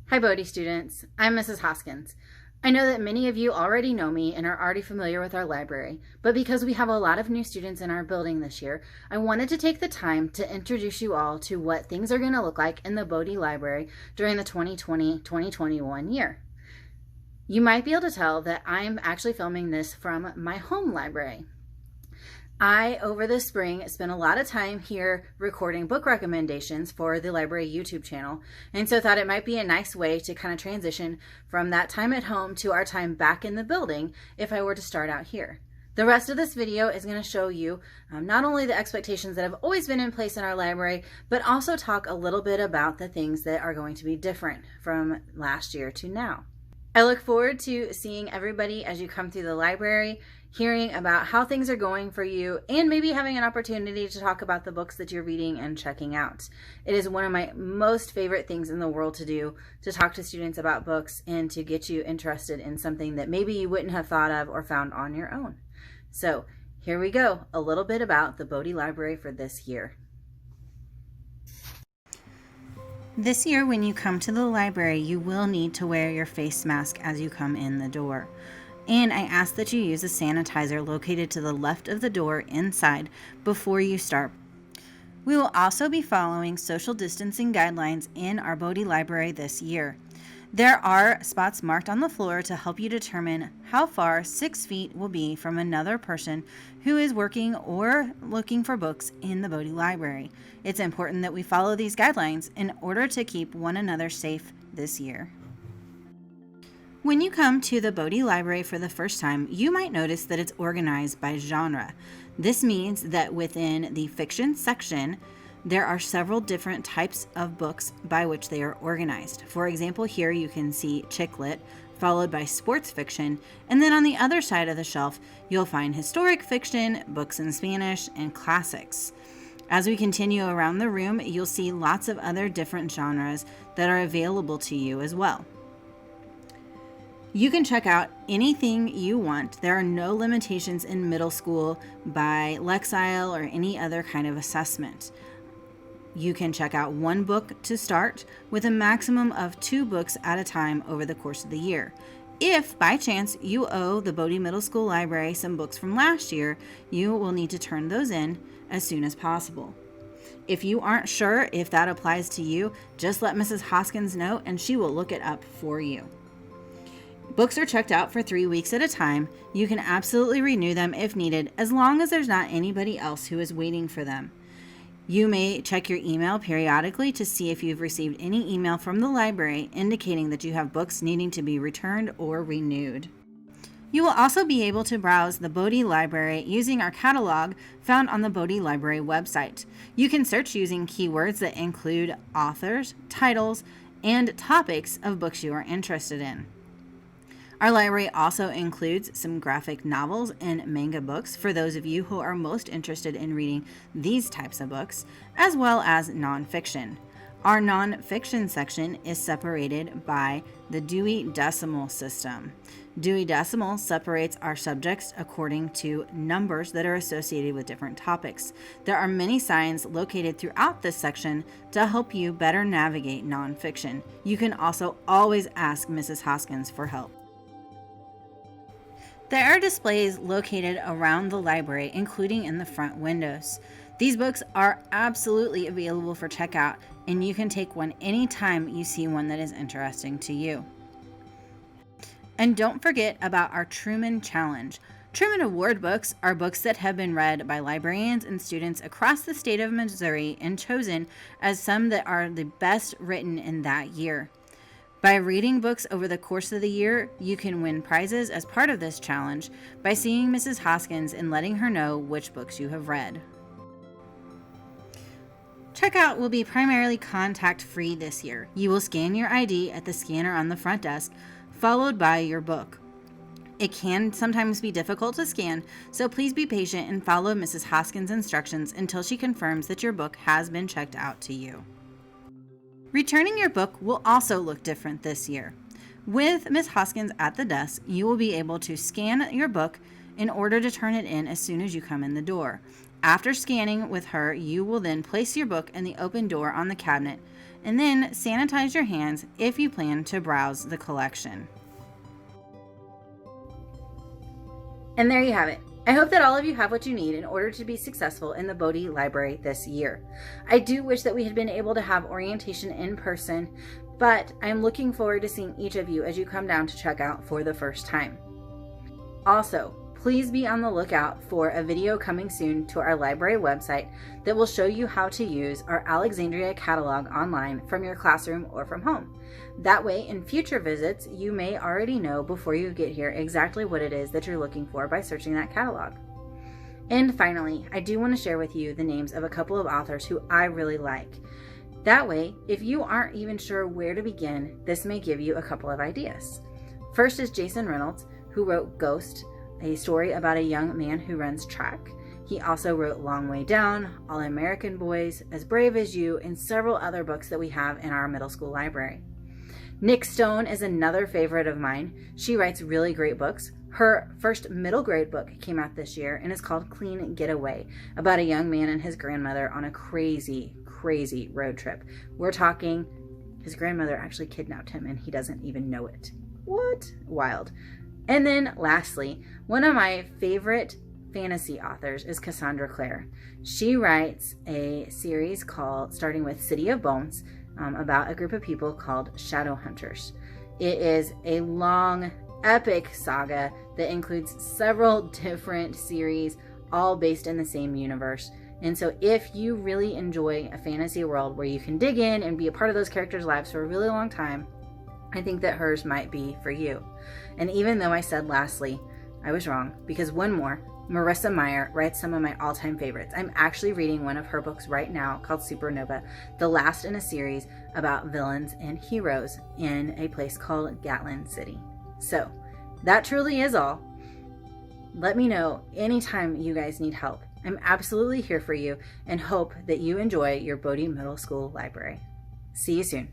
Hi Bode students, I'm Mrs. Hoskins. I know that many of you already know me and are already familiar with our library, but because we have a lot of new students in our building this year, I wanted to take the time to introduce you all to what things are going to look like in the Bode Library during the 2020-2021 year. You might be able to tell that I'm actually filming this from my home library. Over the spring, spent a lot of time here recording book recommendations for the library YouTube channel, and so thought it might be a nice way to kind of transition from that time at home to our time back in the building if I were to start out here. The rest of this video is going to show you not only the expectations that have always been in place in our library, but also talk a little bit about the things that are going to be different from last year to now. I look forward to seeing everybody as you come through the library, hearing about how things are going for you, and maybe having an opportunity to talk about the books that you're reading and checking out. It is one of my most favorite things in the world to do, to talk to students about books and to get you interested in something that maybe you wouldn't have thought of or found on your own. So here we go, a little bit about the Bode Library for this year. This year, when you come to the library, you will need to wear your face mask as you come in the door. And I ask that you use a sanitizer located to the left of the door inside before you start. We will also be following social distancing guidelines in our Bode Library this year. There are spots marked on the floor to help you determine how far 6 feet will be from another person who is working or looking for books in the Bode Library. It's important that we follow these guidelines in order to keep one another safe this year. When you come to the Bode Library for the first time, you might notice that it's organized by genre. This means that within the fiction section, there are several different types of books by which they are organized. For example, here you can see chick lit, followed by sports fiction, and then on the other side of the shelf, you'll find historic fiction, books in Spanish, and classics. As we continue around the room, you'll see lots of other different genres that are available to you as well. You can check out anything you want. There are no limitations in middle school by Lexile or any other kind of assessment. You can check out one book to start with a maximum of 2 books at a time over the course of the year. If, by chance, you owe the Bode Middle School Library some books from last year, you will need to turn those in as soon as possible. If you aren't sure if that applies to you, just let Mrs. Hoskins know and she will look it up for you. Books are checked out for 3 weeks at a time. You can absolutely renew them if needed, as long as there's not anybody else who is waiting for them. You may check your email periodically to see if you've received any email from the library indicating that you have books needing to be returned or renewed. You will also be able to browse the Bode Library using our catalog found on the Bode Library website. You can search using keywords that include authors, titles, and topics of books you are interested in. Our library also includes some graphic novels and manga books for those of you who are most interested in reading these types of books, as well as nonfiction. Our nonfiction section is separated by the Dewey Decimal system. Dewey Decimal separates our subjects according to numbers that are associated with different topics. There are many signs located throughout this section to help you better navigate nonfiction. You can also always ask Mrs. Hoskins for help. There are displays located around the library, including in the front windows. These books are absolutely available for checkout, and you can take one anytime you see one that is interesting to you. And don't forget about our Truman Challenge. Truman Award books are books that have been read by librarians and students across the state of Missouri and chosen as some that are the best written in that year. By reading books over the course of the year, you can win prizes as part of this challenge by seeing Mrs. Hoskins and letting her know which books you have read. Checkout will be primarily contact-free this year. You will scan your ID at the scanner on the front desk, followed by your book. It can sometimes be difficult to scan, so please be patient and follow Mrs. Hoskins' instructions until she confirms that your book has been checked out to you. Returning your book will also look different this year. With Ms. Hoskins at the desk, you will be able to scan your book in order to turn it in as soon as you come in the door. After scanning with her, you will then place your book in the open door on the cabinet and then sanitize your hands if you plan to browse the collection. And there you have it. I hope that all of you have what you need in order to be successful in the Bode Library this year. I do wish that we had been able to have orientation in person, but I'm looking forward to seeing each of you as you come down to check out for the first time. Also, please be on the lookout for a video coming soon to our library website that will show you how to use our Alexandria catalog online from your classroom or from home. That way, in future visits, you may already know before you get here exactly what it is that you're looking for by searching that catalog. And finally, I do want to share with you the names of a couple of authors who I really like. That way, if you aren't even sure where to begin, this may give you a couple of ideas. First is Jason Reynolds, who wrote Ghost, a story about a young man who runs track. He also wrote Long Way Down, All American Boys, As Brave as You, and several other books that we have in our middle school library. Nick Stone is another favorite of mine. She writes really great books. Her first middle grade book came out this year and is called Clean Getaway, about a young man and his grandmother on a crazy road trip. We're talking his grandmother actually kidnapped him and he doesn't even know it. What? Wild. And then lastly, one of my favorite fantasy authors is Cassandra Clare. She writes a series starting with City of Bones, about a group of people called Shadow Hunters. It is a long, epic saga that includes several different series, all based in the same universe. And so if you really enjoy a fantasy world where you can dig in and be a part of those characters' lives for a really long time, I think that hers might be for you. And even though I said lastly, I was wrong, because one more, Marissa Meyer writes some of my all-time favorites. I'm actually reading one of her books right now called Supernova, the last in a series about villains and heroes in a place called Gatlin City. So that truly is all. Let me know anytime you guys need help. I'm absolutely here for you and hope that you enjoy your Bode Middle School Library. See you soon.